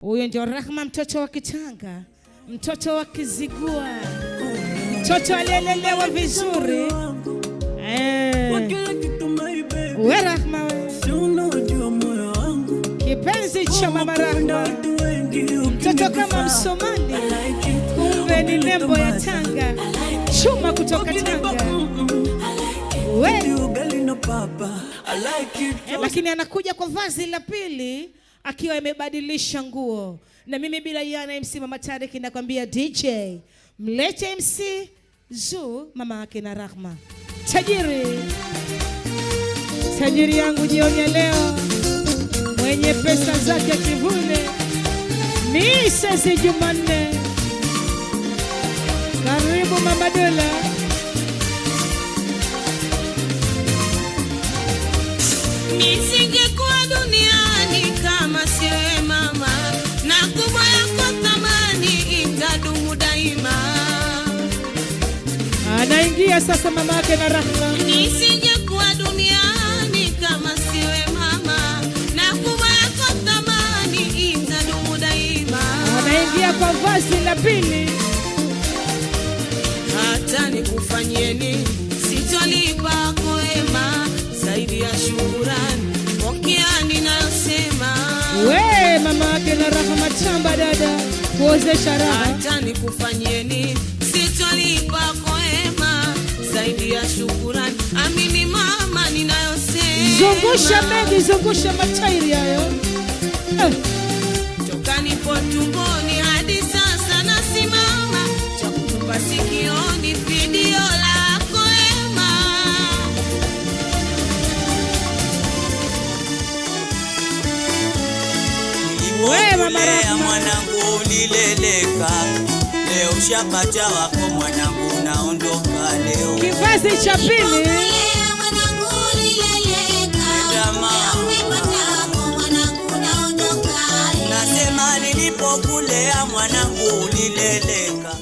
Huyo ndio Rahma, mtoto wa Kitanga, mtoto wa Kizigua, mtoto aliyelelewa vizuri. We Rahma, kipenzi cha mama Rahma, mtoto kama Msomali, kumbe ni nembo ya Tanga, chuma kutoka Tanga. Lakini anakuja kwa vazi la pili akiwa amebadilisha nguo. Na mimi bila yana MC Mama Tarek nakwambia DJ mlete MC Zuu, mama yake na Rahma. Tajiri yangu jioni ya leo, mwenye pesa zake kivule, ni Sesi Jumanne. Karibu Mama Dola. Nisingekuwa duniani kama siwe mama, na kubwa yako thamani itadumu daima. Anaingia sasa mama yake na Rahma. Nisingekuwa duniani kama siwe mama, na kubwa yako thamani itadumu daima. Anaingia kwa vazi la pili. Hata nikufanyie nini sitolipa kwema, zaidi ya shukrani pokea ninayosema. We mama yake na Rahma, chamba dada kuozesha raha. Hata nikufanyie nini sitolipa kwema, zaidi ya shukrani amini mama ninayosema. Zungusha mengi, zungusha matairi hayo. Toka nipo tumboni hadi sasa nasimama, cha kutupa sikioni video lako ema. We mama Rahma, mwanangu ulileleka, leo ushapata wako mwanangu, naondoka leo. kivazi cha pili. Nasema nilipokulea mwanangu ulileleka.